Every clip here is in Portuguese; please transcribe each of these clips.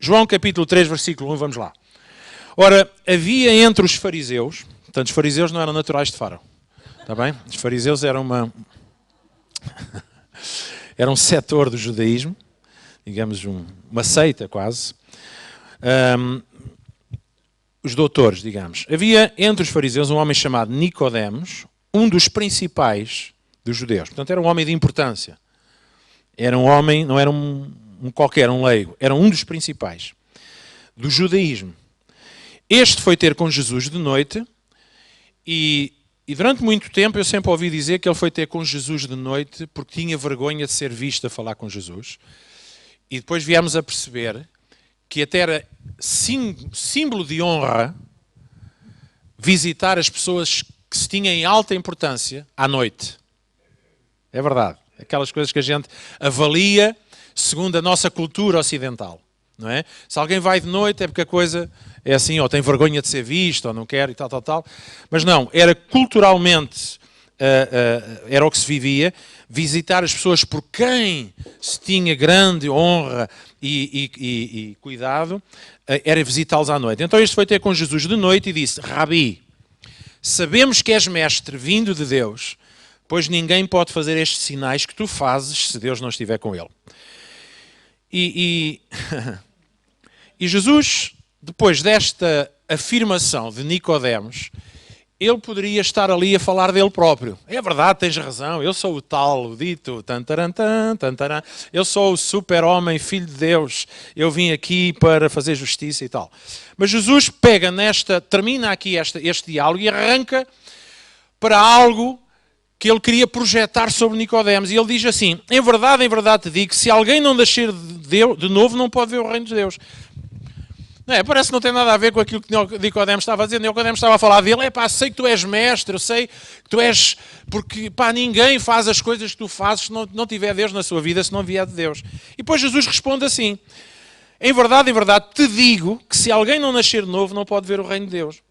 João capítulo 3, versículo 1, vamos lá. Ora, havia entre os fariseus, portanto os fariseus não eram naturais de Faro, está bem? Os fariseus eram era um setor do judaísmo, digamos uma seita quase. Os doutores, digamos. Havia entre os fariseus um homem chamado Nicodemos, um dos principais dos judeus. Portanto, era um homem de importância. Era um homem, não era um qualquer, um leigo. Era um dos principais do judaísmo. Este foi ter com Jesus de noite e durante muito tempo eu sempre ouvi dizer que ele foi ter com Jesus de noite porque tinha vergonha de ser visto a falar com Jesus. E depois viemos a perceber que até era símbolo de honra visitar as pessoas que se tinham em alta importância à noite. É verdade. Aquelas coisas que a gente avalia segundo a nossa cultura ocidental. Não é? Se alguém vai de noite é porque a coisa é assim, ou tem vergonha de ser visto, ou não quer e tal. Mas não, era culturalmente, era o que se vivia, visitar as pessoas por quem se tinha grande honra e cuidado, era visitá-los à noite. Então este foi ter com Jesus de noite e disse: Rabi, sabemos que és mestre vindo de Deus, pois ninguém pode fazer estes sinais que tu fazes se Deus não estiver com ele. E Jesus, depois desta afirmação de Nicodemos, ele poderia estar ali a falar dele próprio. É verdade, tens razão, eu sou o tal, o dito, eu sou o super-homem, filho de Deus, eu vim aqui para fazer justiça e tal. Mas Jesus pega termina aqui este diálogo e arranca para algo que ele queria projetar sobre Nicodemos. E ele diz assim: em verdade te digo que se alguém não nascer de novo, não pode ver o reino de Deus. Não é? Parece que não tem nada a ver com aquilo que Nicodemos estava a dizer. Nicodemos estava a falar dele: sei que tu és mestre, eu sei que tu és... Porque ninguém faz as coisas que tu fazes se não tiver Deus na sua vida, se não vier de Deus. E depois Jesus responde assim: em verdade te digo que se alguém não nascer de novo, não pode ver o reino de Deus.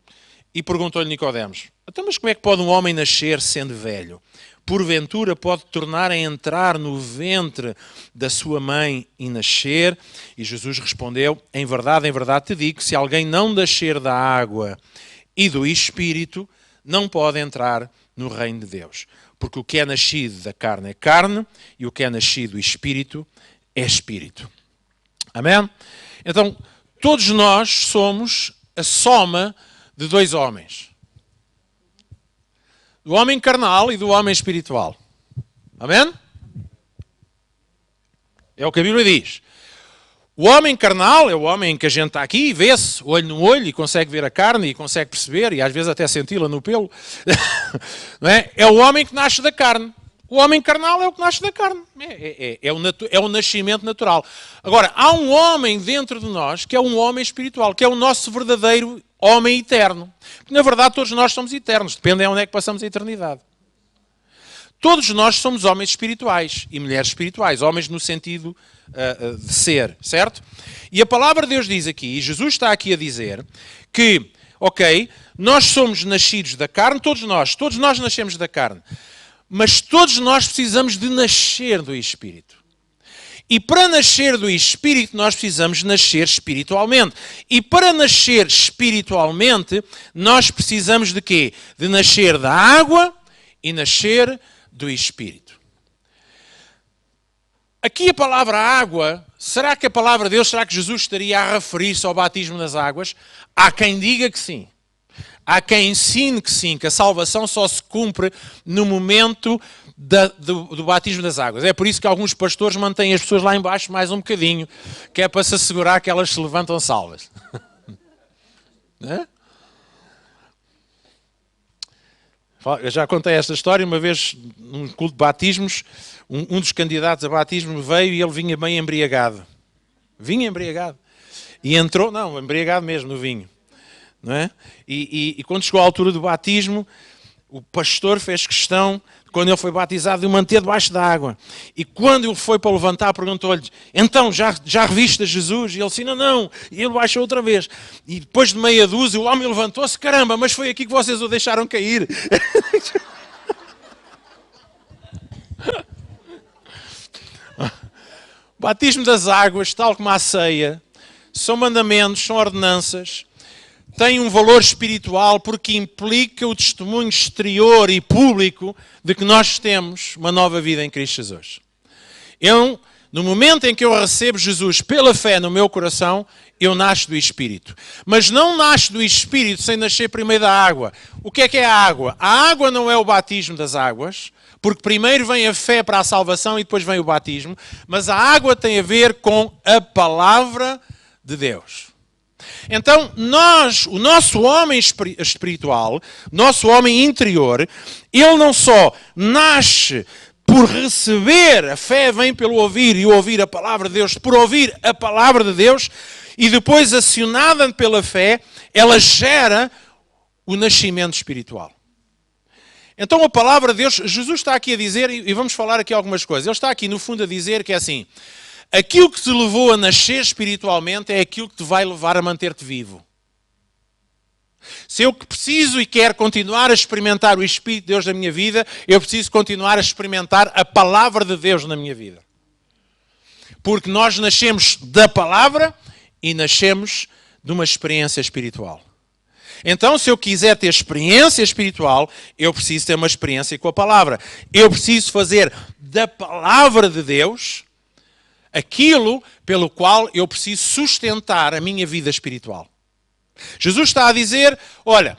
E perguntou-lhe Nicodemos: então, mas como é que pode um homem nascer sendo velho? Porventura pode tornar a entrar no ventre da sua mãe e nascer? E Jesus respondeu: em verdade te digo que se alguém não nascer da água e do Espírito, não pode entrar no reino de Deus. Porque o que é nascido da carne é carne, e o que é nascido do Espírito é Espírito. Amém? Então, todos nós somos a soma de dois homens. Do homem carnal e do homem espiritual. Amém? É o que a Bíblia diz. O homem carnal é o homem que a gente está aqui e vê-se olho no olho e consegue ver a carne e consegue perceber e às vezes até senti-la no pelo. Não é? É o homem que nasce da carne. O homem carnal é o que nasce da carne. É o nascimento natural. Agora, há um homem dentro de nós que é um homem espiritual, que é o nosso verdadeiro homem eterno. Porque, na verdade, todos nós somos eternos. Depende de onde é que passamos a eternidade. Todos nós somos homens espirituais e mulheres espirituais. Homens no sentido de ser, certo? E a palavra de Deus diz aqui, e Jesus está aqui a dizer, que, nós somos nascidos da carne, todos nós nascemos da carne. Mas todos nós precisamos de nascer do Espírito. E para nascer do Espírito, nós precisamos nascer espiritualmente. E para nascer espiritualmente, nós precisamos de quê? De nascer da água e nascer do Espírito. Aqui a palavra água, será que a palavra de Deus, será que Jesus estaria a referir-se ao batismo nas águas? Há quem diga que sim. Há quem ensine que sim, que a salvação só se cumpre no momento do batismo das águas. É por isso que alguns pastores mantêm as pessoas lá embaixo mais um bocadinho, que é para se assegurar que elas se levantam salvas. Eu já contei esta história, uma vez num culto de batismos, um dos candidatos a batismo veio e ele vinha bem embriagado. Vinha embriagado. E entrou, embriagado mesmo no vinho. Não é? E quando chegou à altura do batismo, o pastor fez questão, quando ele foi batizado, de o manter debaixo da água. E quando ele foi para levantar, perguntou-lhe: então, já reviste a Jesus? E ele disse: não. E ele baixou outra vez. E depois de meia dúzia, o homem levantou-se: caramba, mas foi aqui que vocês o deixaram cair. Batismo das águas, tal como a ceia, são mandamentos, são ordenanças, têm um valor espiritual porque implica o testemunho exterior e público de que nós temos uma nova vida em Cristo Jesus. No momento em que eu recebo Jesus pela fé no meu coração, eu nasço do Espírito. Mas não nasço do Espírito sem nascer primeiro da água. O que é a água? A água não é o batismo das águas, porque primeiro vem a fé para a salvação e depois vem o batismo, mas a água tem a ver com a palavra de Deus. Então, o nosso homem espiritual, nosso homem interior, ele não só nasce por receber, a fé vem pelo ouvir e ouvir a palavra de Deus, por ouvir a palavra de Deus, e depois, acionada pela fé, ela gera o nascimento espiritual. Então a palavra de Deus, Jesus está aqui a dizer, e vamos falar aqui algumas coisas, ele está aqui no fundo a dizer que é assim, aquilo que te levou a nascer espiritualmente é aquilo que te vai levar a manter-te vivo. Se eu preciso e quero continuar a experimentar o Espírito de Deus na minha vida, eu preciso continuar a experimentar a palavra de Deus na minha vida. Porque nós nascemos da palavra e nascemos de uma experiência espiritual. Então, se eu quiser ter experiência espiritual, eu preciso ter uma experiência com a palavra. Eu preciso fazer da palavra de Deus aquilo pelo qual eu preciso sustentar a minha vida espiritual. Jesus está a dizer, olha,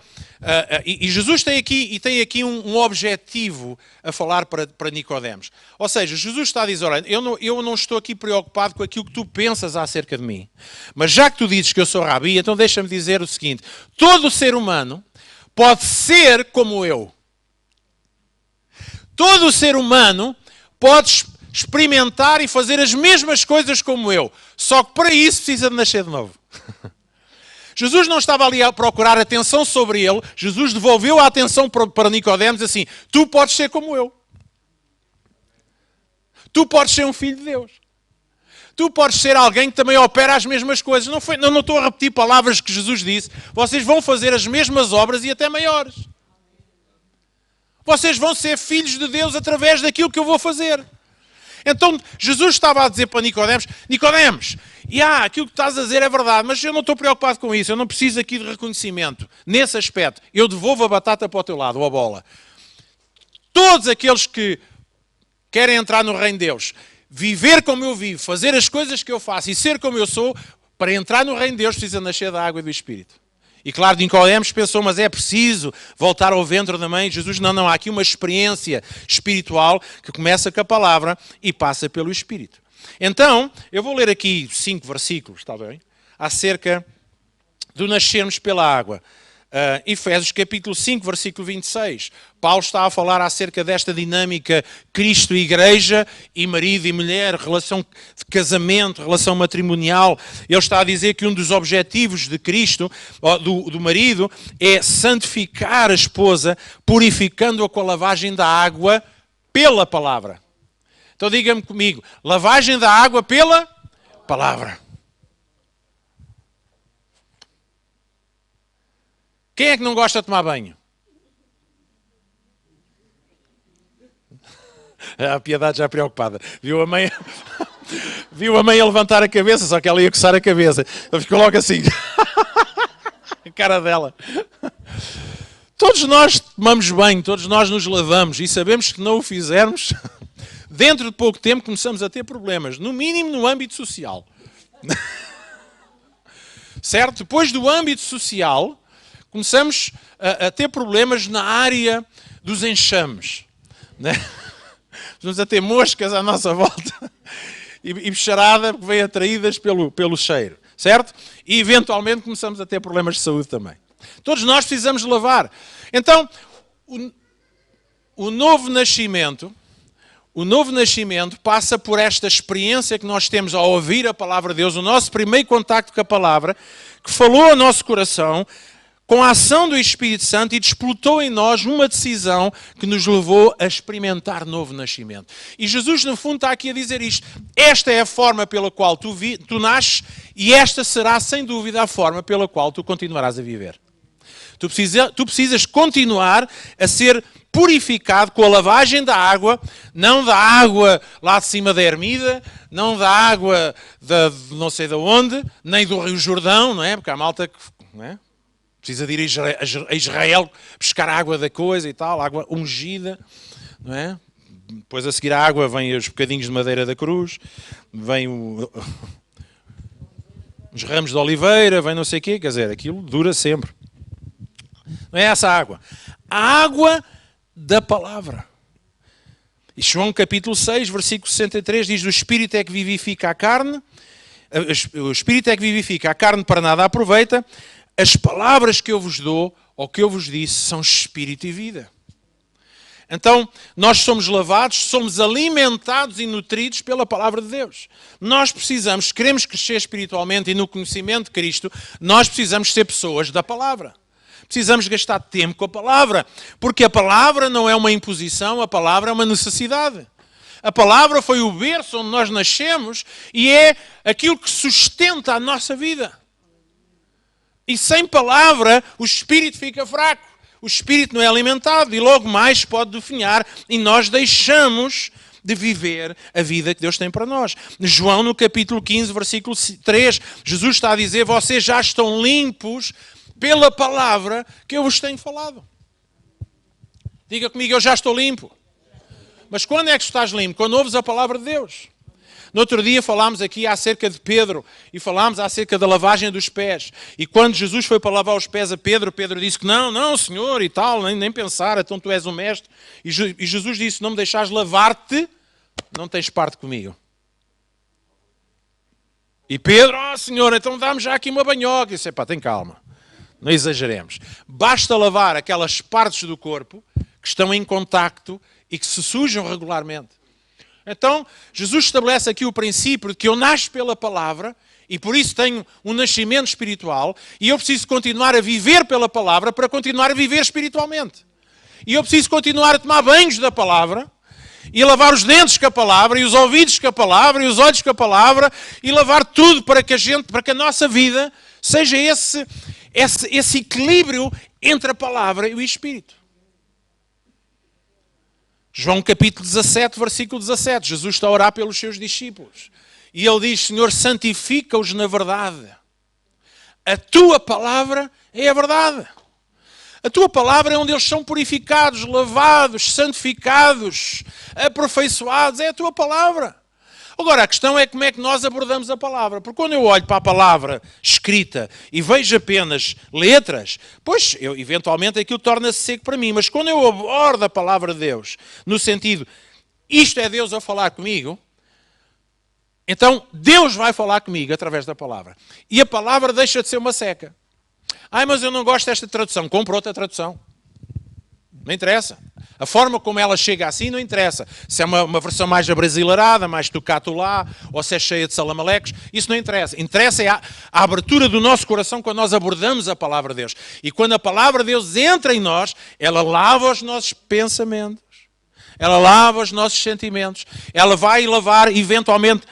e Jesus tem aqui um objetivo a falar para Nicodemos. Ou seja, Jesus está a dizer, olha, eu não estou aqui preocupado com aquilo que tu pensas acerca de mim. Mas já que tu dizes que eu sou rabi, então deixa-me dizer o seguinte, todo ser humano pode ser como eu. Todo ser humano pode experimentar e fazer as mesmas coisas como eu. Só que para isso precisa de nascer de novo. Jesus não estava ali a procurar atenção sobre ele. Jesus devolveu a atenção para Nicodemos assim, tu podes ser como eu. Tu podes ser um filho de Deus. Tu podes ser alguém que também opera as mesmas coisas. Não estou a repetir palavras que Jesus disse. Vocês vão fazer as mesmas obras e até maiores. Vocês vão ser filhos de Deus através daquilo que eu vou fazer. Então, Jesus estava a dizer para Nicodemos, aquilo que estás a dizer é verdade, mas eu não estou preocupado com isso, eu não preciso aqui de reconhecimento. Nesse aspecto, eu devolvo a batata para o teu lado, ou a bola. Todos aqueles que querem entrar no reino de Deus, viver como eu vivo, fazer as coisas que eu faço e ser como eu sou, para entrar no reino de Deus precisa nascer da água e do Espírito. E claro, Nicodemos pensou, mas é preciso voltar ao ventre da mãe. Jesus, não, há aqui uma experiência espiritual que começa com a palavra e passa pelo Espírito. Então, eu vou ler aqui 5 versículos, está bem? Acerca do nascermos pela água. Efésios capítulo 5, versículo 26. Paulo está a falar acerca desta dinâmica Cristo e Igreja, e marido e mulher, relação de casamento, relação matrimonial. Ele está a dizer que um dos objetivos de Cristo, do marido, é santificar a esposa, purificando-a com a lavagem da água pela palavra. Então diga-me comigo, lavagem da água pela palavra. Quem é que não gosta de tomar banho? A Piedade já preocupada. Viu a mãe a levantar a cabeça, só que ela ia coçar a cabeça. Ela ficou logo assim. A cara dela. Todos nós tomamos banho, todos nós nos lavamos e sabemos que não o fizermos, dentro de pouco tempo começamos a ter problemas, no mínimo no âmbito social. Certo? Depois do âmbito social, começamos a ter problemas na área dos enxames. Né? Começamos a ter moscas à nossa volta e bicharada que vem atraídas pelo cheiro. Certo? E eventualmente começamos a ter problemas de saúde também. Todos nós precisamos lavar. Então, o novo nascimento passa por esta experiência que nós temos ao ouvir a palavra de Deus, o nosso primeiro contacto com a palavra, que falou ao nosso coração, com a ação do Espírito Santo e desplotou em nós uma decisão que nos levou a experimentar novo nascimento. E Jesus, no fundo, está aqui a dizer isto. Esta é a forma pela qual tu nasces e esta será, sem dúvida, a forma pela qual tu continuarás a viver. Tu precisas continuar a ser purificado com a lavagem da água, não da água lá de cima da ermida, não da água de não sei de onde, nem do Rio Jordão, não é? Porque há malta que, não é? Precisa de ir a Israel buscar água da coisa e tal, água ungida, não é? Depois a seguir à água vem os bocadinhos de madeira da cruz, vem os ramos de oliveira, vem não sei o quê, quer dizer, aquilo dura sempre. Não é essa água. A água da palavra. E João capítulo 6, versículo 63 diz: o Espírito é que vivifica a carne, o Espírito é que vivifica, a carne para nada aproveita. As palavras que eu vos dou, ou que eu vos disse, são Espírito e vida. Então, nós somos lavados, somos alimentados e nutridos pela palavra de Deus. Nós precisamos, se queremos crescer espiritualmente e no conhecimento de Cristo, nós precisamos ser pessoas da palavra. Precisamos gastar tempo com a palavra, porque a palavra não é uma imposição, a palavra é uma necessidade. A palavra foi o berço onde nós nascemos e é aquilo que sustenta a nossa vida. E sem palavra, o espírito fica fraco. O espírito não é alimentado e logo mais pode definhar e nós deixamos de viver a vida que Deus tem para nós. João, no capítulo 15, versículo 3, Jesus está a dizer: vocês já estão limpos pela palavra que eu vos tenho falado. Diga comigo: eu já estou limpo. Mas quando é que estás limpo? Quando ouves a palavra de Deus. No outro dia falámos aqui acerca de Pedro e falámos acerca da lavagem dos pés. E quando Jesus foi para lavar os pés a Pedro, Pedro disse que não, Senhor, e tal, nem pensar, então tu és um mestre. E Jesus disse: não me deixares lavar-te, não tens parte comigo. E Pedro: Senhor, então dá-me já aqui uma banhoca. E disse: pá, tem calma, não exageremos. Basta lavar aquelas partes do corpo que estão em contacto e que se sujam regularmente. Então, Jesus estabelece aqui o princípio de que eu nasço pela palavra e por isso tenho um nascimento espiritual e eu preciso continuar a viver pela palavra para continuar a viver espiritualmente. E eu preciso continuar a tomar banhos da palavra e a lavar os dentes com a palavra e os ouvidos com a palavra e os olhos com a palavra e lavar tudo para que a nossa vida seja esse equilíbrio entre a palavra e o Espírito. João capítulo 17, versículo 17. Jesus está a orar pelos seus discípulos. E ele diz: Senhor, santifica-os na verdade. A tua palavra é a verdade. A tua palavra é onde eles são purificados, lavados, santificados, aperfeiçoados. É a tua palavra. Agora, a questão é como é que nós abordamos a palavra. Porque quando eu olho para a palavra escrita e vejo apenas letras, pois, eventualmente aquilo torna-se seco para mim. Mas quando eu abordo a palavra de Deus, no sentido, isto é Deus a falar comigo, então Deus vai falar comigo através da palavra. E a palavra deixa de ser uma seca. Mas eu não gosto desta tradução. Compra outra tradução. Não interessa. A forma como ela chega assim não interessa. Se é uma versão mais abrasileirada, mais tucatulá, ou se é cheia de salamalecos, isso não interessa. Interessa é a abertura do nosso coração quando nós abordamos a palavra de Deus. E quando a palavra de Deus entra em nós, ela lava os nossos pensamentos, ela lava os nossos sentimentos, ela vai lavar, eventualmente,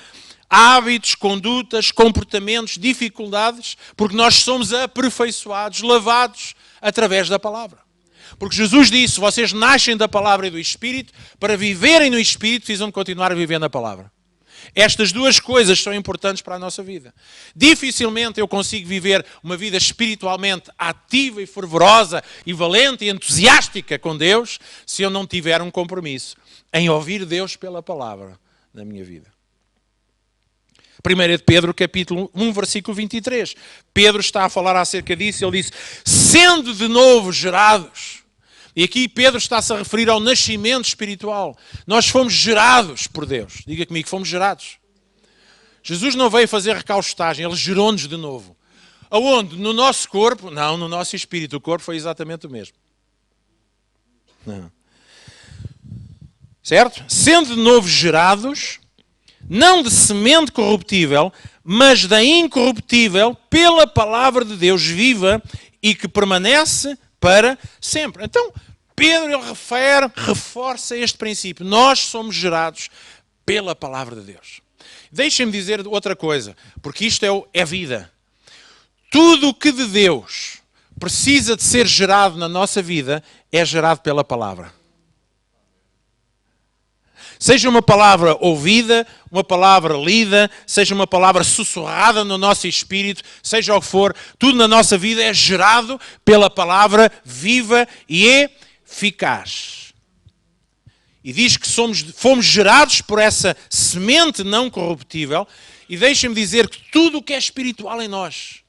hábitos, condutas, comportamentos, dificuldades, porque nós somos aperfeiçoados, lavados através da palavra. Porque Jesus disse: vocês nascem da palavra e do Espírito, para viverem no Espírito precisam de continuar a viver na palavra. Estas duas coisas são importantes para a nossa vida. Dificilmente eu consigo viver uma vida espiritualmente ativa e fervorosa e valente e entusiástica com Deus se eu não tiver um compromisso em ouvir Deus pela palavra na minha vida. 1 de Pedro, capítulo 1, versículo 23. Pedro está a falar acerca disso. Ele disse: sendo de novo gerados. E aqui Pedro está-se a referir ao nascimento espiritual. Nós fomos gerados por Deus. Diga comigo, fomos gerados. Jesus não veio fazer recaustagem, Ele gerou-nos de novo. Aonde? No nosso corpo? Não, no nosso espírito. O corpo foi exatamente o mesmo. Não. Certo? Sendo de novo gerados, não de semente corruptível, mas da incorruptível, pela palavra de Deus viva e que permanece para sempre. Então, Pedro ele reforça este princípio. Nós somos gerados pela palavra de Deus. Deixem-me dizer outra coisa, porque isto é vida. Tudo o que de Deus precisa de ser gerado na nossa vida é gerado pela palavra. Seja uma palavra ouvida, uma palavra lida, seja uma palavra sussurrada no nosso espírito, seja o que for, tudo na nossa vida é gerado pela palavra viva e eficaz. E diz que fomos gerados por essa semente não corruptível, e deixem-me dizer que tudo o que é espiritual em nós.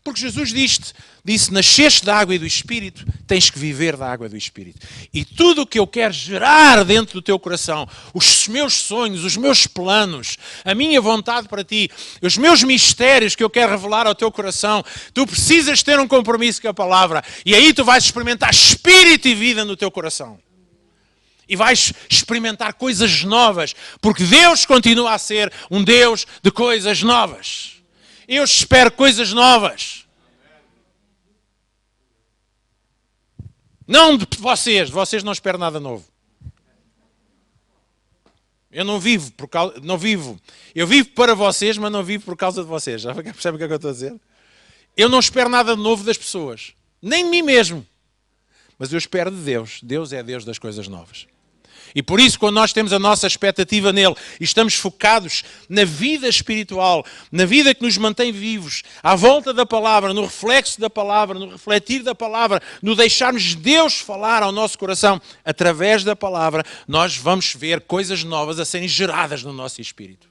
Porque Jesus disse, nasceste da água e do Espírito, tens que viver da água e do Espírito. E tudo o que eu quero gerar dentro do teu coração, os meus sonhos, os meus planos, a minha vontade para ti, os meus mistérios que eu quero revelar ao teu coração, tu precisas ter um compromisso com a palavra. E aí tu vais experimentar Espírito e vida no teu coração. E vais experimentar coisas novas, porque Deus continua a ser um Deus de coisas novas. Eu espero coisas novas. Não de vocês não esperam nada novo. Eu não vivo eu vivo para vocês, mas não vivo por causa de vocês. Já percebe o que é que eu estou a dizer? Eu não espero nada de novo das pessoas, nem de mim mesmo. Mas eu espero de Deus. Deus é Deus das coisas novas. E por isso, quando nós temos a nossa expectativa nele e estamos focados na vida espiritual, na vida que nos mantém vivos, à volta da palavra, no reflexo da palavra, no refletir da palavra, no deixarmos Deus falar ao nosso coração através da palavra, nós vamos ver coisas novas a serem geradas no nosso espírito.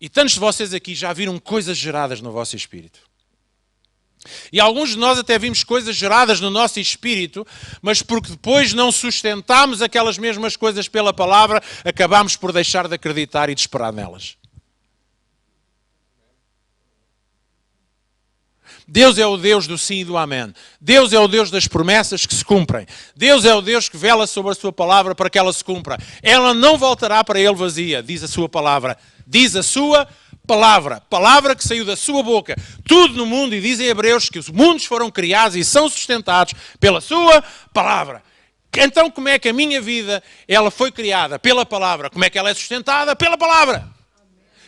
E tantos de vocês aqui já viram coisas geradas no vosso espírito. E alguns de nós até vimos coisas geradas no nosso espírito, mas porque depois não sustentámos aquelas mesmas coisas pela palavra, acabámos por deixar de acreditar e de esperar nelas. Deus é o Deus do sim e do amém. Deus é o Deus das promessas que se cumprem. Deus é o Deus que vela sobre a sua palavra para que ela se cumpra. Ela não voltará para ele vazia, diz a sua palavra. Diz a sua palavra que saiu da sua boca. Tudo no mundo, e dizem Hebreus que os mundos foram criados e são sustentados pela sua palavra. Então como é que a minha vida ela foi criada? Pela palavra. Como é que ela é sustentada? Pela palavra.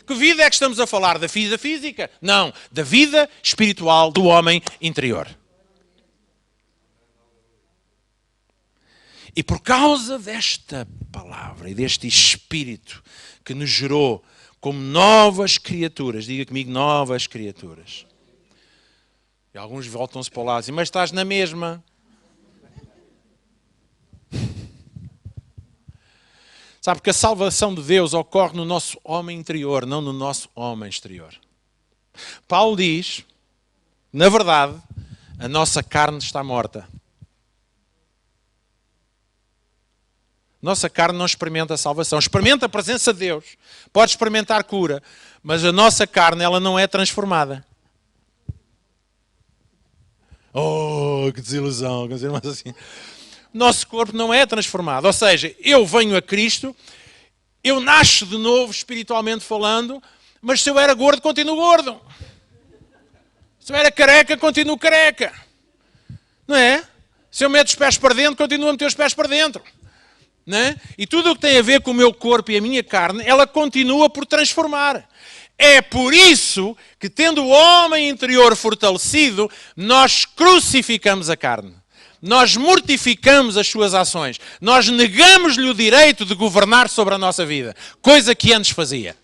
Que vida é que estamos a falar? Da vida física? Não, da vida espiritual do homem interior. E por causa desta palavra e deste Espírito que nos gerou como novas criaturas, diga comigo, novas criaturas. E alguns voltam-se para lá e dizem, mas estás na mesma. Sabe que a salvação de Deus ocorre no nosso homem interior, não no nosso homem exterior. Paulo diz, na verdade, a nossa carne está morta. Nossa carne não experimenta a salvação, experimenta a presença de Deus, pode experimentar cura, mas a nossa carne ela não é transformada. Oh, que desilusão, quer dizer, mas assim, nosso corpo não é transformado, ou seja, eu venho a Cristo, eu nasço de novo espiritualmente falando, mas se eu era gordo, continuo gordo. Se eu era careca, continuo careca. Não é? Se eu meto os pés para dentro, continuo a meter os pés para dentro. Não é? E tudo o que tem a ver com o meu corpo e a minha carne, ela continua por transformar. É por isso que, tendo o homem interior fortalecido, nós crucificamos a carne. Nós mortificamos as suas ações. Nós negamos-lhe o direito de governar sobre a nossa vida. Coisa que antes fazia.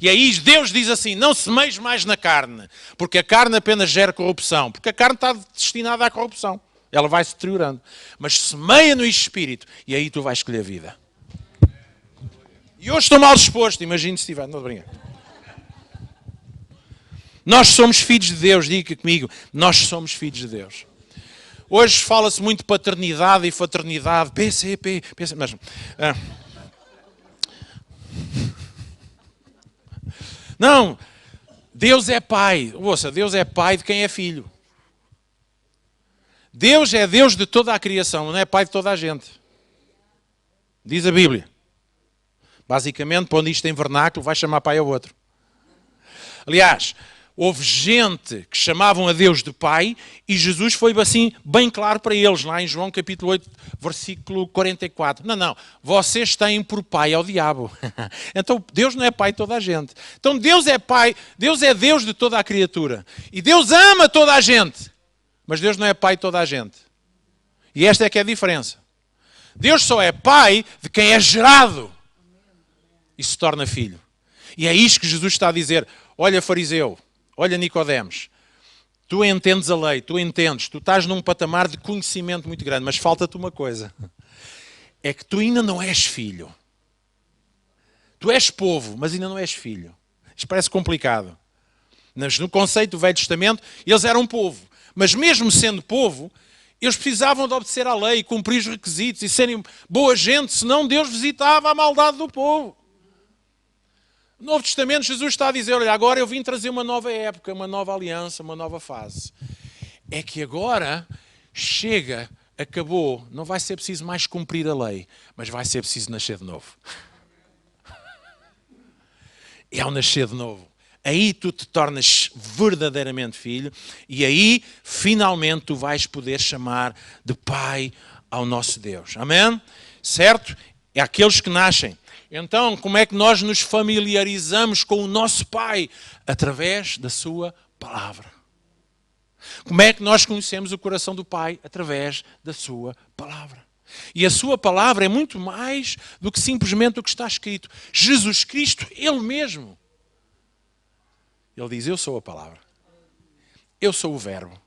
E aí Deus diz assim, não semeis mais na carne, porque a carne apenas gera corrupção. Porque a carne está destinada à corrupção. Ela vai se deteriorando. Mas semeia no Espírito e aí tu vais escolher a vida. E hoje estou mal disposto, imagine se estiver. Não, brinca. Nós somos filhos de Deus, diga comigo. Nós somos filhos de Deus. Hoje fala-se muito de paternidade e fraternidade. PCP, mas... Não, Deus é pai. Ouça, Deus é pai de quem é filho. Deus é Deus de toda a criação, não é pai de toda a gente. Diz a Bíblia. Basicamente, pondo isto em vernáculo, vai chamar pai ao outro. Aliás, houve gente que chamavam a Deus de pai e Jesus foi assim bem claro para eles, lá em João capítulo 8, versículo 44. Não, vocês têm por pai ao diabo. Então Deus não é pai de toda a gente. Então Deus é pai, Deus é Deus de toda a criatura. E Deus ama toda a gente. Mas Deus não é pai de toda a gente. E esta é que é a diferença. Deus só é pai de quem é gerado e se torna filho. E é isto que Jesus está a dizer. Olha, fariseu, olha, Nicodemos, tu entendes a lei, tu entendes, tu estás num patamar de conhecimento muito grande, mas falta-te uma coisa. É que tu ainda não és filho. Tu és povo, mas ainda não és filho. Isto parece complicado. Mas no conceito do Velho Testamento, eles eram povo. Mas mesmo sendo povo, eles precisavam de obedecer à lei, cumprir os requisitos e serem boa gente, senão Deus visitava a maldade do povo. No Novo Testamento, Jesus está a dizer, olha, agora eu vim trazer uma nova época, uma nova aliança, uma nova fase. É que agora chega, acabou, não vai ser preciso mais cumprir a lei, mas vai ser preciso nascer de novo. É ao nascer de novo. Aí tu te tornas verdadeiramente filho e aí, finalmente, tu vais poder chamar de pai ao nosso Deus. Amém? Certo? É aqueles que nascem. Então, como é que nós nos familiarizamos com o nosso pai? Através da sua palavra. Como é que nós conhecemos o coração do pai? Através da sua palavra. E a sua palavra é muito mais do que simplesmente o que está escrito. Jesus Cristo, Ele mesmo. Ele diz, eu sou a palavra. Eu sou o verbo.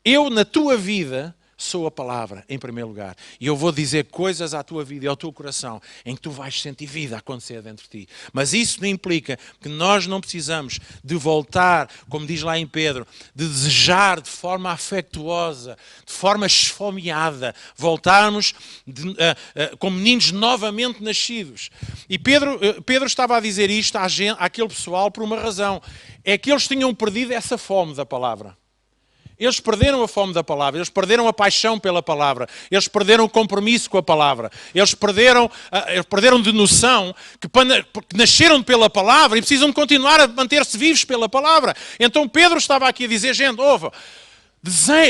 Eu, na tua vida, sou a palavra, em primeiro lugar. E eu vou dizer coisas à tua vida e ao teu coração em que tu vais sentir vida acontecer dentro de ti. Mas isso não implica que nós não precisamos de voltar, como diz lá em Pedro, de desejar de forma afetuosa, de forma esfomeada, voltarmos como meninos novamente nascidos. E Pedro estava a dizer isto àquele pessoal por uma razão. É que eles tinham perdido essa fome da palavra. Eles perderam a fome da palavra, eles perderam a paixão pela palavra, eles perderam o compromisso com a palavra, eles perderam de noção que nasceram pela palavra e precisam de continuar a manter-se vivos pela palavra. Então Pedro estava aqui a dizer, gente,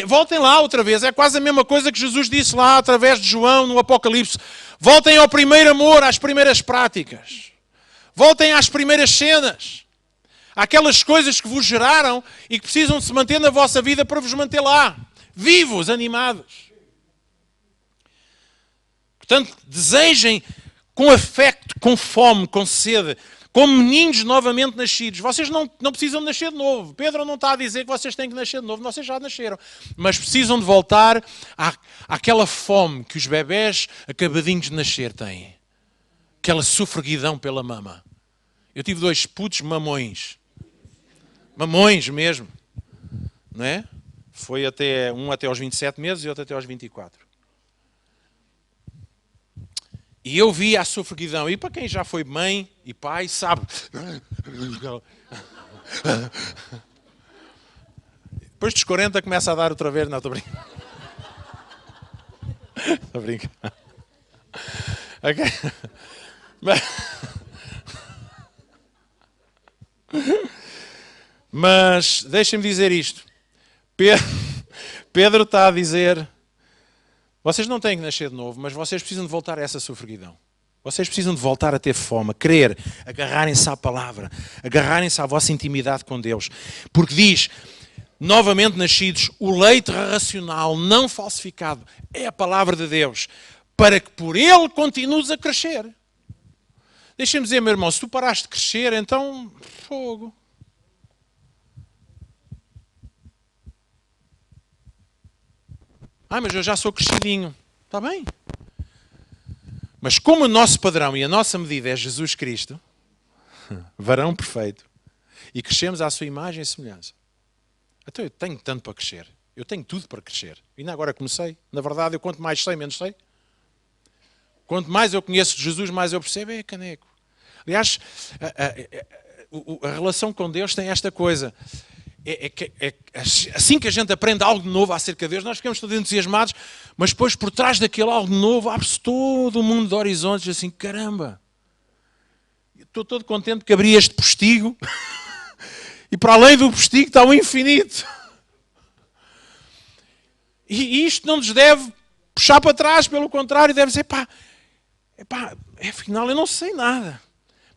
voltem lá outra vez, é quase a mesma coisa que Jesus disse lá através de João no Apocalipse. Voltem ao primeiro amor, às primeiras práticas. Voltem às primeiras cenas. Aquelas coisas que vos geraram e que precisam de se manter na vossa vida para vos manter lá, vivos, animados. Portanto, desejem com afeto, com fome, com sede, como meninos novamente nascidos. Vocês não precisam de nascer de novo. Pedro não está a dizer que vocês têm que nascer de novo, vocês já nasceram. Mas precisam de voltar àquela fome que os bebés acabadinhos de nascer têm. Aquela sofreguidão pela mama. Eu tive 2 putos mamões. Mamões mesmo, não é? Foi um até aos 27 meses e outro até aos 24. E eu vi a sofreguidão. E para quem já foi mãe e pai, sabe. Depois dos 40 começa a dar outra vez. Não, estou brincando. Estou brincando. Ok. Mas deixem-me dizer isto. Pedro está a dizer, vocês não têm que nascer de novo, mas vocês precisam de voltar a essa sofreguidão. Vocês precisam de voltar a ter fome, a querer, agarrarem-se à palavra, agarrarem-se à vossa intimidade com Deus. Porque diz, novamente nascidos, o leite racional, não falsificado, é a palavra de Deus, para que por ele continues a crescer. Deixem-me dizer, meu irmão, se tu paraste de crescer, então, fogo. Mas eu já sou crescidinho. Está bem. Mas como o nosso padrão e a nossa medida é Jesus Cristo, varão perfeito, e crescemos à sua imagem e semelhança. Então eu tenho tanto para crescer. Eu tenho tudo para crescer. E ainda agora comecei. Na verdade, eu quanto mais sei, menos sei. Quanto mais eu conheço de Jesus, mais eu percebo. É caneco. Aliás, a relação com Deus tem esta coisa. Assim que a gente aprende algo novo acerca de Deus, nós ficamos todos entusiasmados, mas depois por trás daquele algo novo abre-se todo o mundo de horizontes, assim, caramba, estou todo contente que abri este postigo e para além do postigo está o infinito. E isto não nos deve puxar para trás, pelo contrário, deve dizer, afinal eu não sei nada,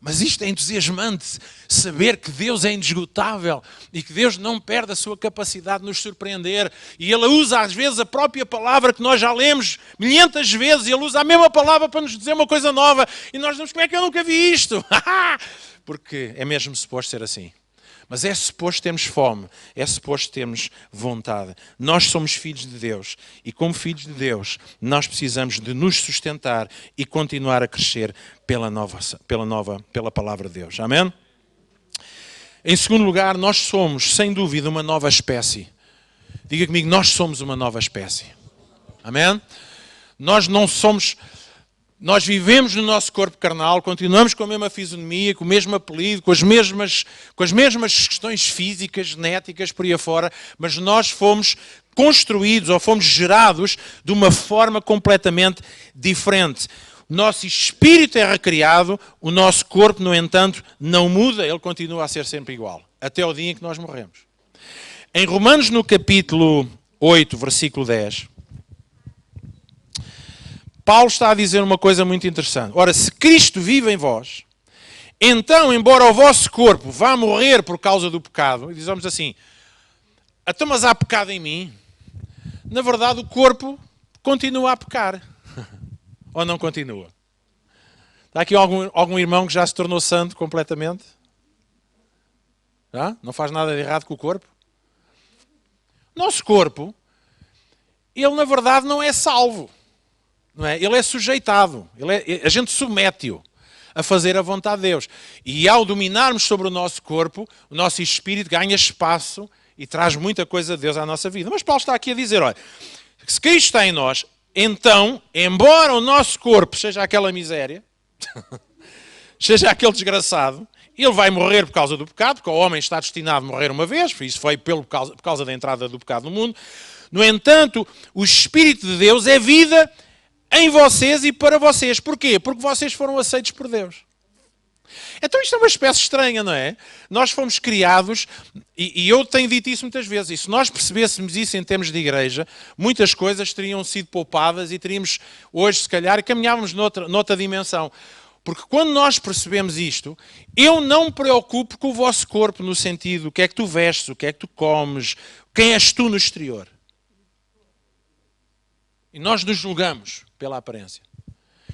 Mas isto é entusiasmante, saber que Deus é indesgotável e que Deus não perde a sua capacidade de nos surpreender. E Ele usa às vezes a própria palavra que nós já lemos milhentas vezes, e Ele usa a mesma palavra para nos dizer uma coisa nova. E nós dizemos, como é que eu nunca vi isto? Porque é mesmo suposto ser assim. Mas é suposto termos fome, é suposto termos vontade. Nós somos filhos de Deus e, como filhos de Deus, nós precisamos de nos sustentar e continuar a crescer pela palavra de Deus. Amém? Em segundo lugar, nós somos, sem dúvida, uma nova espécie. Diga comigo, nós somos uma nova espécie. Amém? Nós não somos... Nós vivemos no nosso corpo carnal, continuamos com a mesma fisionomia, com o mesmo apelido, com as mesmas questões físicas, genéticas, por aí afora, mas nós fomos construídos ou fomos gerados de uma forma completamente diferente. O nosso espírito é recriado, o nosso corpo, no entanto, não muda, ele continua a ser sempre igual, até o dia em que nós morremos. Em Romanos, no capítulo 8, versículo 10... Paulo está a dizer uma coisa muito interessante. Ora, se Cristo vive em vós, então, embora o vosso corpo vá morrer por causa do pecado, e dizemos assim, então, mas há pecado em mim, na verdade o corpo continua a pecar. Ou não continua? Está aqui algum irmão que já se tornou santo completamente? Já? Não faz nada de errado com o corpo? Nosso corpo, ele na verdade não é salvo. Não é? Ele é sujeitado, a gente submete-o a fazer a vontade de Deus. E ao dominarmos sobre o nosso corpo, o nosso espírito ganha espaço e traz muita coisa de Deus à nossa vida. Mas Paulo está aqui a dizer, olha, se Cristo está em nós, então, embora o nosso corpo seja aquela miséria, seja aquele desgraçado, ele vai morrer por causa do pecado, porque o homem está destinado a morrer uma vez, isso foi por causa da entrada do pecado no mundo. No entanto, o Espírito de Deus é vida em vocês e para vocês. Porquê? Porque vocês foram aceitos por Deus. Então isto é uma espécie estranha, não é? Nós fomos criados, e eu tenho dito isso muitas vezes, e se nós percebêssemos isso em termos de igreja, muitas coisas teriam sido poupadas e teríamos hoje, se calhar, caminhávamos noutra dimensão. Porque quando nós percebemos isto, eu não me preocupo com o vosso corpo, no sentido, o que é que tu vestes, o que é que tu comes, quem és tu no exterior. E nós nos julgamos pela aparência.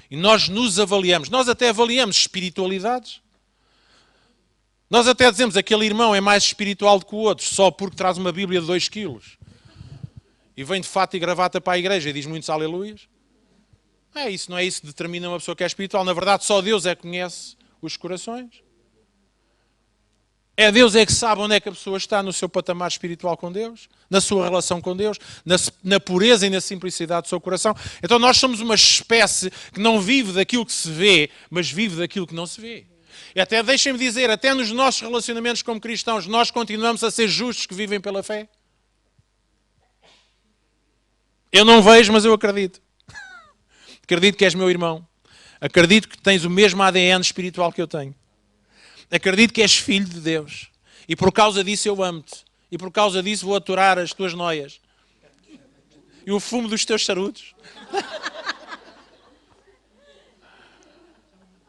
E nós nos avaliamos. Nós até avaliamos espiritualidades. Nós até dizemos que aquele irmão é mais espiritual do que o outro, só porque traz uma Bíblia de 2 quilos. E vem de fato e gravata para a igreja e diz muitos aleluias. Não é isso que determina uma pessoa que é espiritual. Na verdade, só Deus é que conhece os corações. Deus é que sabe onde é que a pessoa está no seu patamar espiritual com Deus, na sua relação com Deus, na pureza e na simplicidade do seu coração. Então nós somos uma espécie que não vive daquilo que se vê, mas vive daquilo que não se vê. E até, deixem-me dizer, até nos nossos relacionamentos como cristãos, nós continuamos a ser justos que vivem pela fé. Eu não vejo, mas eu acredito. Acredito que és meu irmão. Acredito que tens o mesmo ADN espiritual que eu tenho. Acredito que és filho de Deus. E por causa disso eu amo-te. E por causa disso vou aturar as tuas noias. E o fumo dos teus charutos.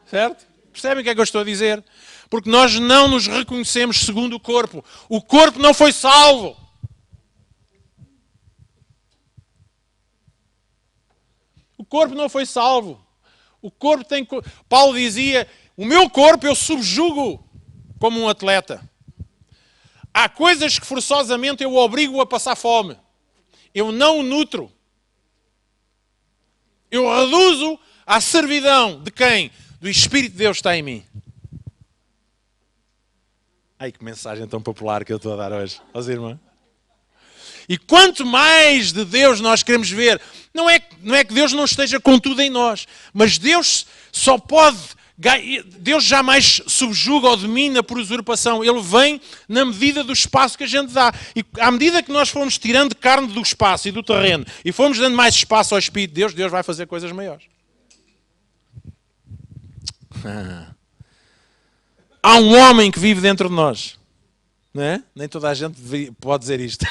Certo? Percebem o que é que eu estou a dizer? Porque nós não nos reconhecemos segundo o corpo. O corpo não foi salvo. O corpo não foi salvo. O corpo tem... Paulo dizia... O meu corpo eu subjugo como um atleta. Há coisas que forçosamente eu obrigo a passar fome. Eu não o nutro. Eu reduzo à servidão de quem? Do Espírito de Deus está em mim. Ai, que mensagem tão popular que eu estou a dar hoje aos irmãos. E quanto mais de Deus nós queremos ver, não é que Deus não esteja com tudo em nós, mas Deus só pode... Deus jamais subjuga ou domina por usurpação. Ele vem na medida do espaço que a gente dá. E à medida que nós formos tirando carne do espaço e do terreno e formos dando mais espaço ao Espírito de Deus, Deus vai fazer coisas maiores. Há um homem que vive dentro de nós. Não é? Nem toda a gente pode dizer isto.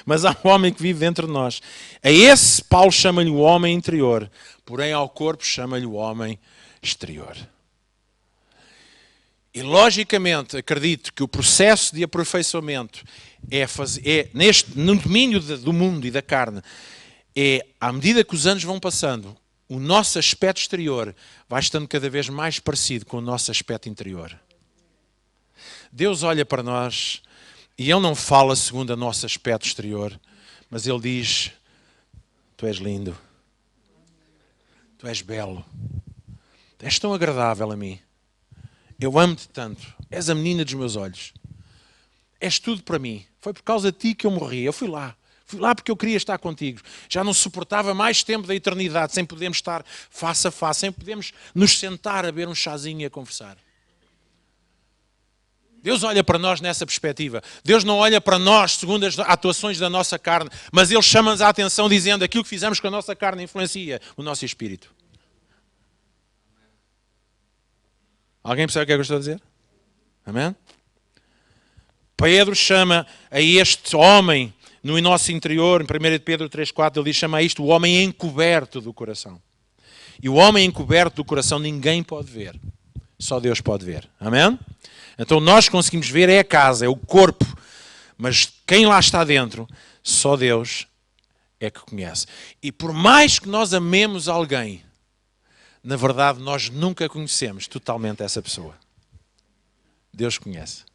Mas há um homem que vive dentro de nós. A esse Paulo chama-lhe o homem interior. Porém ao corpo chama-lhe o homem exterior. E logicamente acredito que o processo de aperfeiçoamento no domínio do mundo e da carne, à medida que os anos vão passando, o nosso aspecto exterior vai estando cada vez mais parecido com o nosso aspecto interior. Deus olha para nós e Ele não fala segundo o nosso aspecto exterior, mas Ele diz: tu és lindo, tu és belo, tu és tão agradável a mim, eu amo-te tanto, és a menina dos meus olhos, és tudo para mim, foi por causa de ti que eu morri, eu fui lá porque eu queria estar contigo, já não suportava mais tempo da eternidade sem podermos estar face a face, sem podermos nos sentar a beber um chazinho e a conversar. Deus olha para nós nessa perspectiva. Deus não olha para nós segundo as atuações da nossa carne, mas Ele chama-nos a atenção dizendo: aquilo que fizemos com a nossa carne influencia o nosso espírito. Alguém percebe o que é que eu estou a dizer? Amém? Pedro chama a este homem no nosso interior, em 1 Pedro 3,4, ele diz: chama a isto o homem encoberto do coração. E o homem encoberto do coração ninguém pode ver. Só Deus pode ver. Amém? Então nós conseguimos ver é a casa, é o corpo. Mas quem lá está dentro, só Deus é que conhece. E por mais que nós amemos alguém, na verdade nós nunca conhecemos totalmente essa pessoa. Deus conhece.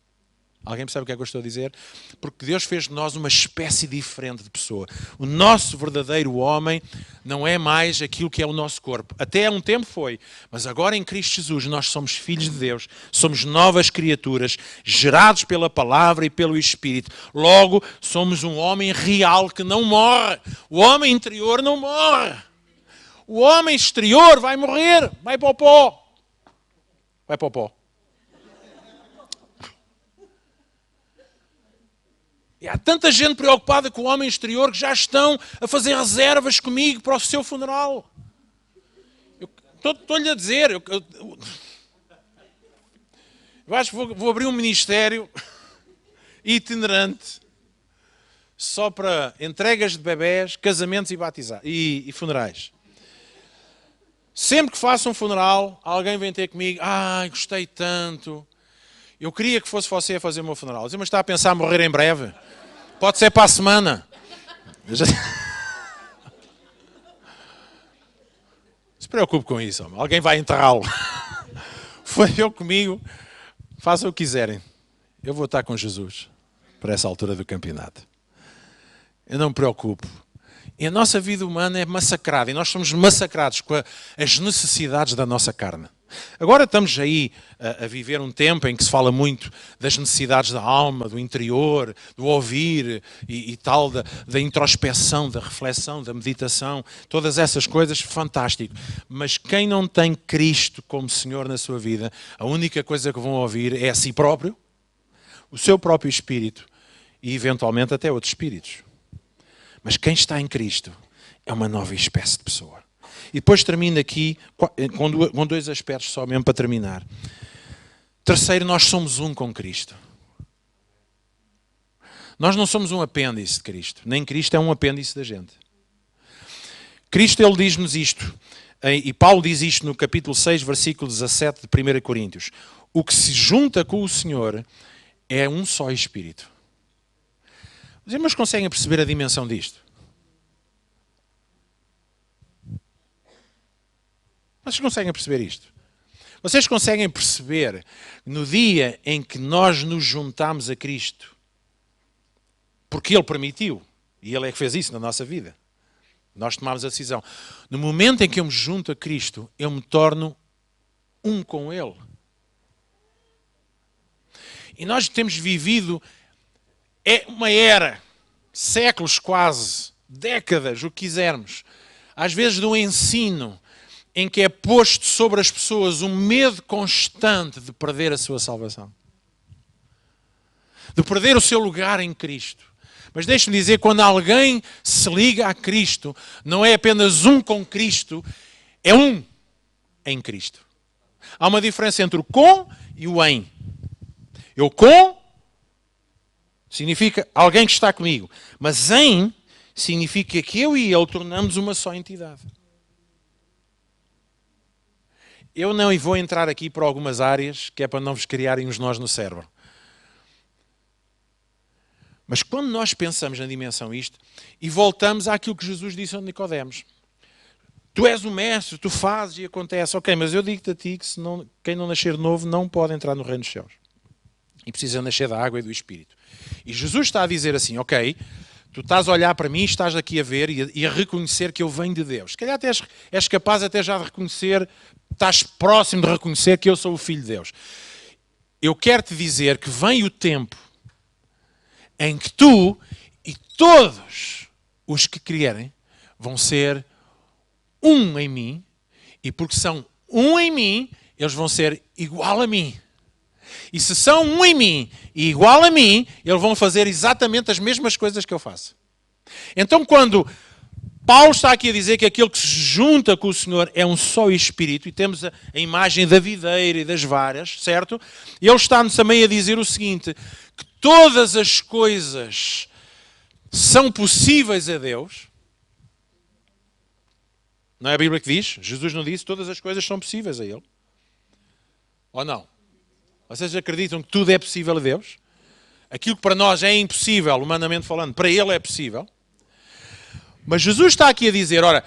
Alguém percebe o que é que eu estou a dizer? Porque Deus fez de nós uma espécie diferente de pessoa. O nosso verdadeiro homem não é mais aquilo que é o nosso corpo. Até há um tempo foi. Mas agora em Cristo Jesus nós somos filhos de Deus. Somos novas criaturas, gerados pela palavra e pelo Espírito. Logo, somos um homem real que não morre. O homem interior não morre. O homem exterior vai morrer. Vai para o pó. Vai para o pó. E há tanta gente preocupada com o homem exterior que já estão a fazer reservas comigo para o seu funeral. Estou-lhe a dizer, eu acho que vou abrir um ministério itinerante só para entregas de bebés, casamentos e funerais. Sempre que faço um funeral, alguém vem ter comigo: ai, gostei tanto. Eu queria que fosse você a fazer o meu funeral. Mas está a pensar morrer em breve? Pode ser para a semana. Se preocupe com isso, homem. Alguém vai enterrá-lo. Foi eu comigo. Façam o que quiserem. Eu vou estar com Jesus para essa altura do campeonato. Eu não me preocupo. E a nossa vida humana é massacrada. E nós somos massacrados com as necessidades da nossa carne. Agora estamos aí a viver um tempo em que se fala muito das necessidades da alma, do interior, do ouvir e tal, da introspeção, da reflexão, da meditação, todas essas coisas, fantástico. Mas quem não tem Cristo como Senhor na sua vida, a única coisa que vão ouvir é a si próprio, o seu próprio espírito e eventualmente até outros espíritos. Mas quem está em Cristo é uma nova espécie de pessoa. E depois termino aqui com dois aspectos só mesmo para terminar. Terceiro, nós somos um com Cristo. Nós não somos um apêndice de Cristo. Nem Cristo é um apêndice da gente. Cristo, Ele diz-nos isto. E Paulo diz isto no capítulo 6, versículo 17 de 1 Coríntios. O que se junta com o Senhor é um só Espírito. Os irmãos conseguem perceber a dimensão disto? Vocês conseguem perceber isto? Vocês conseguem perceber no dia em que nós nos juntamos a Cristo, porque Ele permitiu, e Ele é que fez isso na nossa vida. Nós tomamos a decisão. No momento em que eu me junto a Cristo, eu me torno um com Ele. E nós temos vivido uma era, séculos quase, décadas, o que quisermos, às vezes do ensino, em que é posto sobre as pessoas um medo constante de perder a sua salvação. De perder o seu lugar em Cristo. Mas deixe-me dizer, quando alguém se liga a Cristo, não é apenas um com Cristo, é um em Cristo. Há uma diferença entre o com e o em. Eu com significa alguém que está comigo. Mas em significa que eu e ele tornamos uma só entidade. Eu não vou entrar aqui por algumas áreas, que é para não vos criarem uns nós no cérebro. Mas quando nós pensamos na dimensão isto, e voltamos àquilo que Jesus disse a Nicodemos. Tu és o mestre, tu fazes e acontece. Ok, mas eu digo-te a ti que quem não nascer de novo não pode entrar no reino dos céus. E precisa nascer da água e do Espírito. E Jesus está a dizer assim, ok, tu estás a olhar para mim, estás aqui a ver e a reconhecer que eu venho de Deus. Se calhar até és capaz até já de reconhecer, estás próximo de reconhecer que eu sou o Filho de Deus. Eu quero te dizer que vem o tempo em que tu e todos os que crerem vão ser um em mim, e porque são um em mim, eles vão ser igual a mim. E se são um em mim e igual a mim, eles vão fazer exatamente as mesmas coisas que eu faço. Então, quando Paulo está aqui a dizer que aquele que se junta com o Senhor é um só Espírito, e temos a imagem da videira e das varas, certo? Ele está-nos também a dizer o seguinte, que todas as coisas são possíveis a Deus. Não é a Bíblia que diz? Jesus não disse todas as coisas são possíveis a Ele? Ou não? Vocês acreditam que tudo é possível a Deus? Aquilo que para nós é impossível, humanamente falando, para Ele é possível. Mas Jesus está aqui a dizer, ora,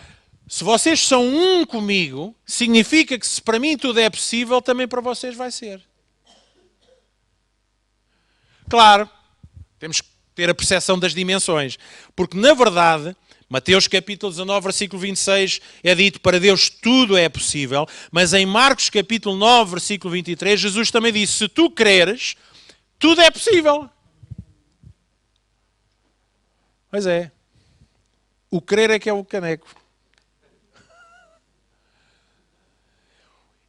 se vocês são um comigo, significa que se para mim tudo é possível, também para vocês vai ser. Claro, temos que ter a percepção das dimensões. Porque, na verdade, Mateus capítulo 19, versículo 26, é dito, para Deus tudo é possível. Mas em Marcos capítulo 9, versículo 23, Jesus também disse, se tu creres, tudo é possível. Pois é. O crer é que é o caneco.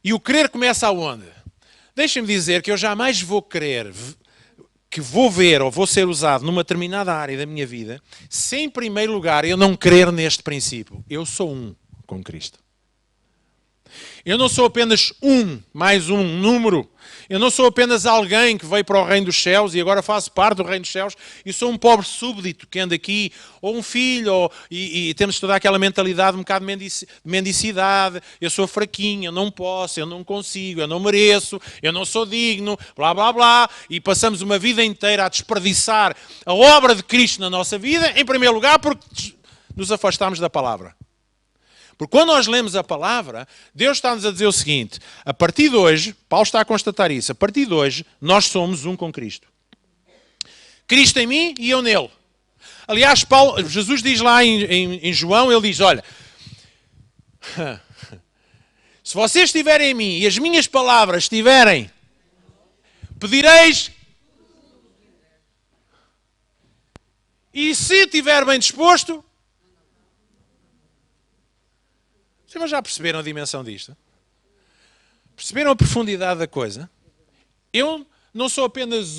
E o crer começa aonde? Deixem-me dizer que eu jamais vou crer que vou ver ou vou ser usado numa determinada área da minha vida, se em primeiro lugar eu não crer neste princípio. Eu sou um com Cristo. Eu não sou apenas mais um número. Eu não sou apenas alguém que veio para o reino dos céus e agora faço parte do reino dos céus e sou um pobre súbdito que anda aqui, ou um filho, e temos toda aquela mentalidade um bocado de mendicidade. Eu sou fraquinho, eu não posso, eu não consigo, eu não mereço, eu não sou digno, blá, blá, blá. E passamos uma vida inteira a desperdiçar a obra de Cristo na nossa vida, em primeiro lugar porque nos afastamos da palavra. Porque quando nós lemos a palavra, Deus está-nos a dizer o seguinte, a partir de hoje, Paulo está a constatar isso, a partir de hoje, nós somos um com Cristo. Cristo em mim e eu nele. Aliás, Jesus diz lá em João, ele diz, olha, se vocês estiverem em mim e as minhas palavras estiverem, pedireis, e se estiver bem disposto, vocês já perceberam a dimensão disto? Perceberam a profundidade da coisa? Eu não sou apenas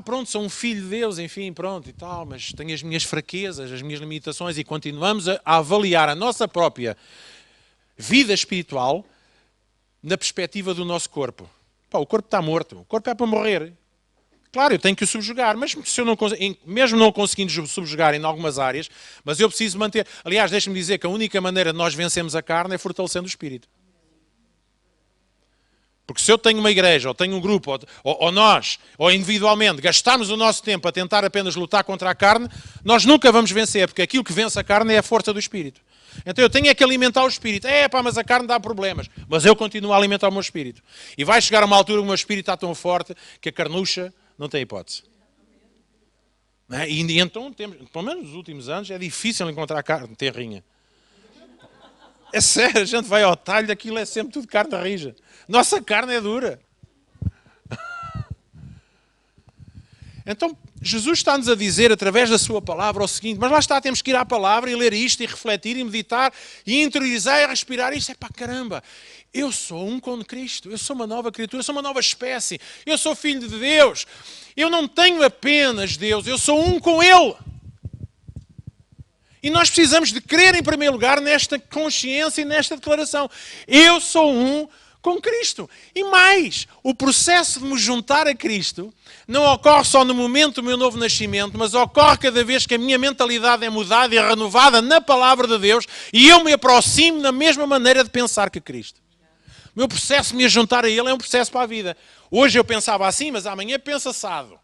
pronto, sou um filho de Deus, enfim, pronto e tal, mas tenho as minhas fraquezas, as minhas limitações e continuamos a avaliar a nossa própria vida espiritual na perspectiva do nosso corpo. O corpo está morto, o corpo é para morrer. Claro, eu tenho que o subjugar, mas se eu não, mesmo não conseguindo subjugar em algumas áreas, mas eu preciso manter... Aliás, deixe-me dizer que a única maneira de nós vencermos a carne é fortalecendo o espírito. Porque se eu tenho uma igreja, ou tenho um grupo, ou nós, ou individualmente, gastarmos o nosso tempo a tentar apenas lutar contra a carne, nós nunca vamos vencer, porque aquilo que vence a carne é a força do espírito. Então eu tenho é que alimentar o espírito. Mas a carne dá problemas. Mas eu continuo a alimentar o meu espírito. E vai chegar a uma altura que o meu espírito está tão forte que a carnucha não tem hipótese. Não é? E então, pelo menos nos últimos anos, é difícil encontrar carne terrinha. É sério, a gente vai ao talho, aquilo é sempre tudo carne rija. Nossa carne é dura. Então, Jesus está-nos a dizer, através da sua palavra, o seguinte, mas lá está, temos que ir à palavra e ler isto, e refletir, e meditar, e interiorizar, e respirar isto. Caramba, eu sou um com Cristo, eu sou uma nova criatura, eu sou uma nova espécie, eu sou filho de Deus. Eu não tenho apenas Deus, eu sou um com Ele. E nós precisamos de crer, em primeiro lugar, nesta consciência e nesta declaração. Eu sou um com Cristo. E mais, o processo de me juntar a Cristo não ocorre só no momento do meu novo nascimento, mas ocorre cada vez que a minha mentalidade é mudada e renovada na palavra de Deus e eu me aproximo na mesma maneira de pensar que Cristo. O meu processo de me juntar a Ele é um processo para a vida. Hoje eu pensava assim, mas amanhã penso assado.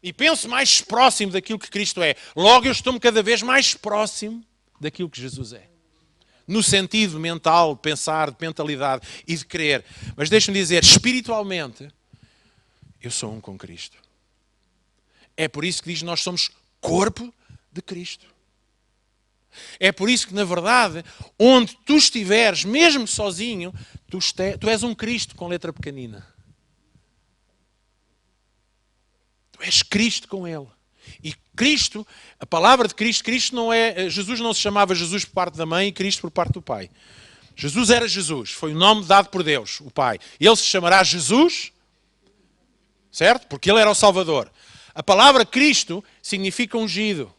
E penso mais próximo daquilo que Cristo é. Logo eu estou-me cada vez mais próximo daquilo que Jesus é. No sentido mental, de pensar, de mentalidade e de crer. Mas deixa-me dizer, espiritualmente, eu sou um com Cristo. É por isso que diz que nós somos corpo de Cristo. É por isso que, na verdade, onde tu estiveres, mesmo sozinho, tu és um Cristo com letra pequenina. Tu és Cristo com Ele. E Cristo, a palavra de Cristo, Cristo não é... Jesus não se chamava Jesus por parte da mãe e Cristo por parte do Pai. Jesus era Jesus, foi o nome dado por Deus, o Pai. Ele se chamará Jesus, certo? Porque Ele era o Salvador. A palavra Cristo significa ungido.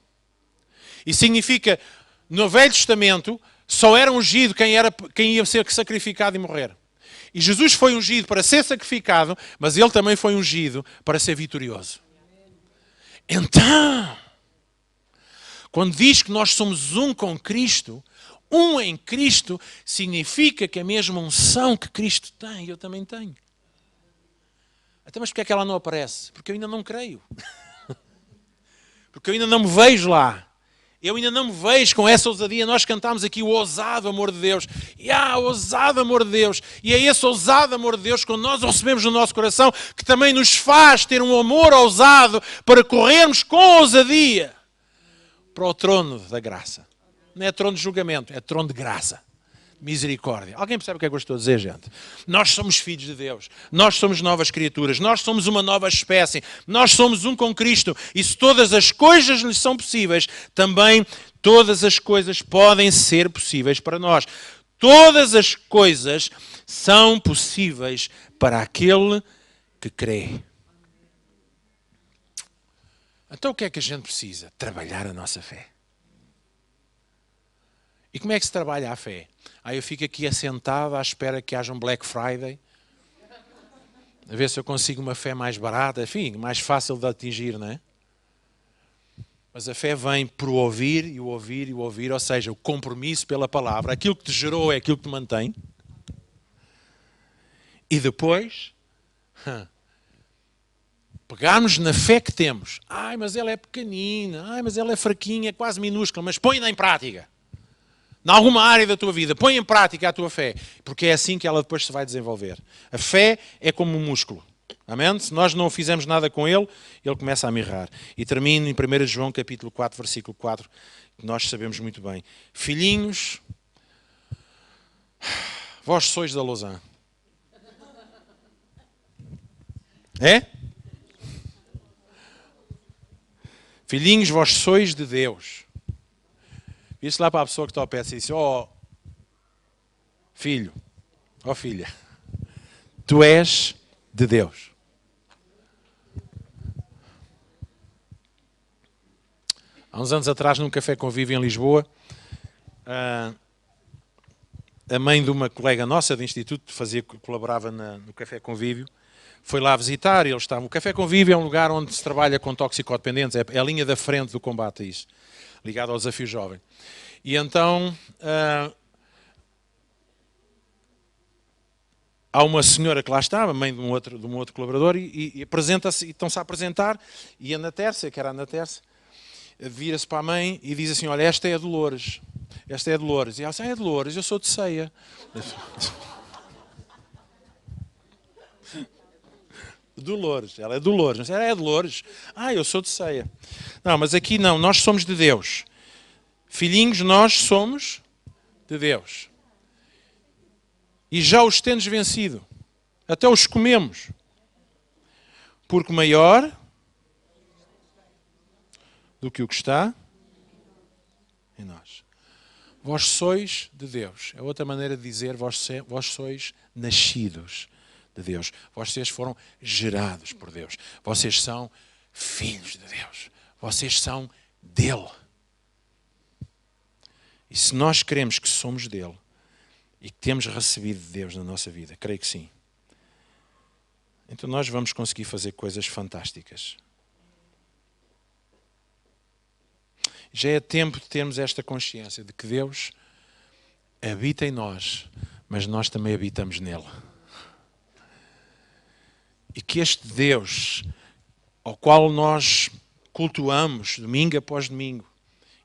E significa, no Velho Testamento, só era ungido quem ia ser sacrificado e morrer. E Jesus foi ungido para ser sacrificado, mas Ele também foi ungido para ser vitorioso. Então, quando diz que nós somos um com Cristo, um em Cristo, significa que a mesma unção que Cristo tem, eu também tenho. Até mas porque é que ela não aparece? Porque eu ainda não creio. Porque eu ainda não me vejo lá. Eu ainda não me vejo com essa ousadia. Nós cantamos aqui o ousado amor de Deus. O ousado amor de Deus. E é esse ousado amor de Deus, quando nós o recebemos no nosso coração, que também nos faz ter um amor ousado para corrermos com ousadia para o trono da graça. Não é trono de julgamento, é trono de graça. Misericórdia. Alguém percebe o que é que eu estou a dizer, gente? Nós somos filhos de Deus. Nós somos novas criaturas. Nós somos uma nova espécie. Nós somos um com Cristo. E se todas as coisas lhe são possíveis, também todas as coisas podem ser possíveis para nós. Todas as coisas são possíveis para aquele que crê. Então o que é que a gente precisa? Trabalhar a nossa fé. E como é que se trabalha a fé? Eu fico aqui assentado à espera que haja um Black Friday, a ver se eu consigo uma fé mais barata, enfim, mais fácil de atingir, não é? Mas a fé vem por ouvir e o ouvir e o ouvir, ou seja, o compromisso pela palavra. Aquilo que te gerou é aquilo que te mantém. E depois, pegarmos na fé que temos. Mas ela é pequenina, mas ela é fraquinha, é quase minúscula, mas põe-na em prática. Em alguma área da tua vida, põe em prática a tua fé, porque é assim que ela depois se vai desenvolver. A fé é como um músculo. Amém? Se nós não fizermos nada com ele, ele começa a mirrar. E termino em 1 João capítulo 4, versículo 4, que nós sabemos muito bem. Filhinhos, vós sois da Lausanne. É? Filhinhos, vós sois de Deus. Viste lá para a pessoa que está ao pé e disse, filho, filha, tu és de Deus. Há uns anos atrás, num café convívio em Lisboa, a mãe de uma colega nossa do instituto, colaborava no café convívio, foi lá visitar e eles estavam. O café convívio é um lugar onde se trabalha com toxicodependentes, é a linha da frente do combate a isso, ligado ao desafio jovem. E então há uma senhora que lá estava, mãe de um outro colaborador, e apresenta-se, e estão-se a apresentar, e a Ana Tércia, que era a Ana Tércia, vira-se para a mãe e diz assim, olha, esta é a Dolores. Esta é a Dolores. E ela diz, é a Dolores, eu sou de Ceia. Dolores, ela é Dolores. Mas ela é Dolores. Eu sou de Ceia. Não, mas aqui não, nós somos de Deus. Filhinhos, nós somos de Deus. E já os tendes vencido. Até os comemos. Porque maior do que o que está em nós. Vós sois de Deus. É outra maneira de dizer, vós sois nascidos de Deus. Vocês foram gerados por Deus. Vocês são filhos de Deus. Vocês são dele. E se nós queremos que somos dele e que temos recebido de Deus na nossa vida. Creio que sim. Então nós vamos conseguir fazer coisas fantásticas. Já é tempo de termos esta consciência de que Deus habita em nós, mas nós também habitamos nele. E que este Deus, ao qual nós cultuamos domingo após domingo,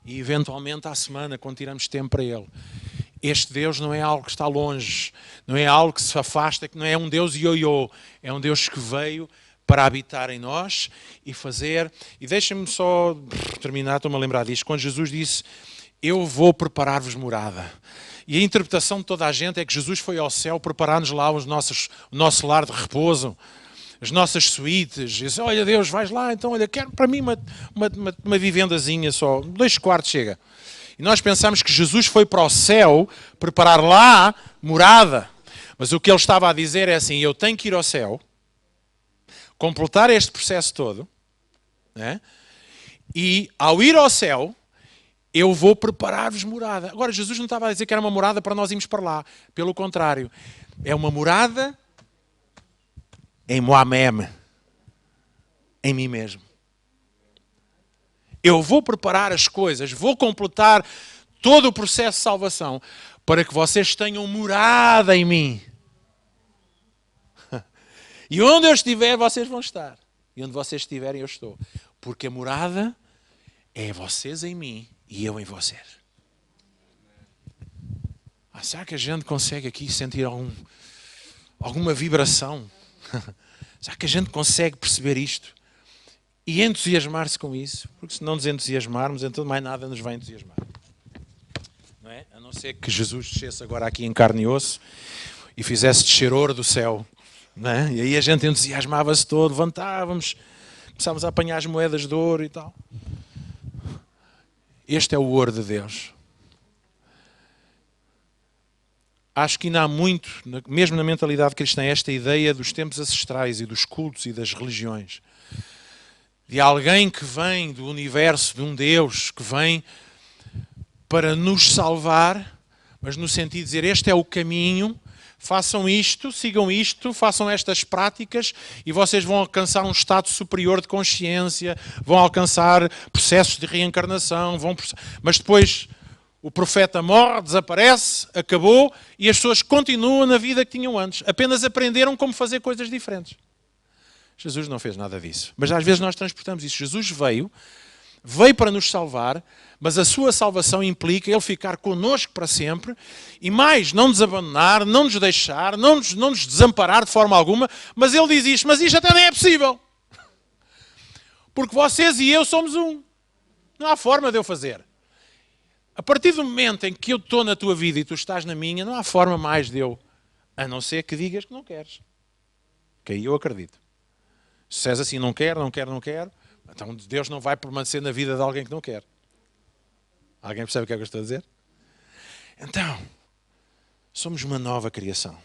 e eventualmente à semana, quando tiramos tempo para ele, este Deus não é algo que está longe, não é algo que se afasta, que não é um Deus ioiô, é um Deus que veio para habitar em nós e fazer. E deixem-me só terminar, estou-me a lembrar disto, quando Jesus disse, eu vou preparar-vos morada. E a interpretação de toda a gente é que Jesus foi ao céu preparar-nos lá o nosso lar de repouso, as nossas suítes. Disse, olha Deus, vais lá, então olha, quero para mim uma vivendazinha só, 2 quartos chega. E nós pensamos que Jesus foi para o céu preparar lá morada. Mas o que ele estava a dizer é assim, eu tenho que ir ao céu, completar este processo todo, né? E ao ir ao céu, eu vou preparar-vos morada. Agora, Jesus não estava a dizer que era uma morada para nós irmos para lá. Pelo contrário, é uma morada em Moamem, em mim mesmo. Eu vou preparar as coisas, vou completar todo o processo de salvação para que vocês tenham morada em mim. E onde eu estiver, vocês vão estar. E onde vocês estiverem, eu estou. Porque a morada é vocês em mim e eu em vocês. Será que a gente consegue aqui sentir alguma vibração? Será que a gente consegue perceber isto? E entusiasmar-se com isso? Porque se não nos entusiasmarmos, então mais nada nos vai entusiasmar. Não é? A não ser que Jesus descesse agora aqui em carne e osso e fizesse descer ouro do céu. Não é? E aí a gente entusiasmava-se todo, levantávamos, começávamos a apanhar as moedas de ouro e tal. Este é o ouro de Deus. Acho que ainda há muito, mesmo na mentalidade cristã, esta ideia dos tempos ancestrais e dos cultos e das religiões. De alguém que vem do universo, de um Deus que vem para nos salvar, mas no sentido de dizer, este é o caminho, façam isto, sigam isto, façam estas práticas e vocês vão alcançar um estado superior de consciência, vão alcançar processos de reencarnação, mas depois o profeta morre, desaparece, acabou e as pessoas continuam na vida que tinham antes. Apenas aprenderam como fazer coisas diferentes. Jesus não fez nada disso. Mas às vezes nós transportamos isso. Jesus veio para nos salvar, mas a sua salvação implica ele ficar connosco para sempre e mais, não nos abandonar, não nos deixar, não nos desamparar de forma alguma, mas ele diz isto, mas isto até nem é possível. Porque vocês e eu somos um. Não há forma de eu fazer. A partir do momento em que eu estou na tua vida e tu estás na minha, não há forma mais de eu, a não ser que digas que não queres. Que aí eu acredito. Se és assim, não quero, então Deus não vai permanecer na vida de alguém que não quer. Alguém percebe o que é que eu estou a dizer? Então, somos uma nova criação.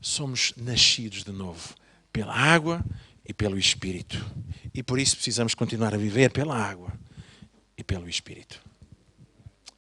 Somos nascidos de novo pela água e pelo Espírito. E por isso precisamos continuar a viver pela água e pelo Espírito.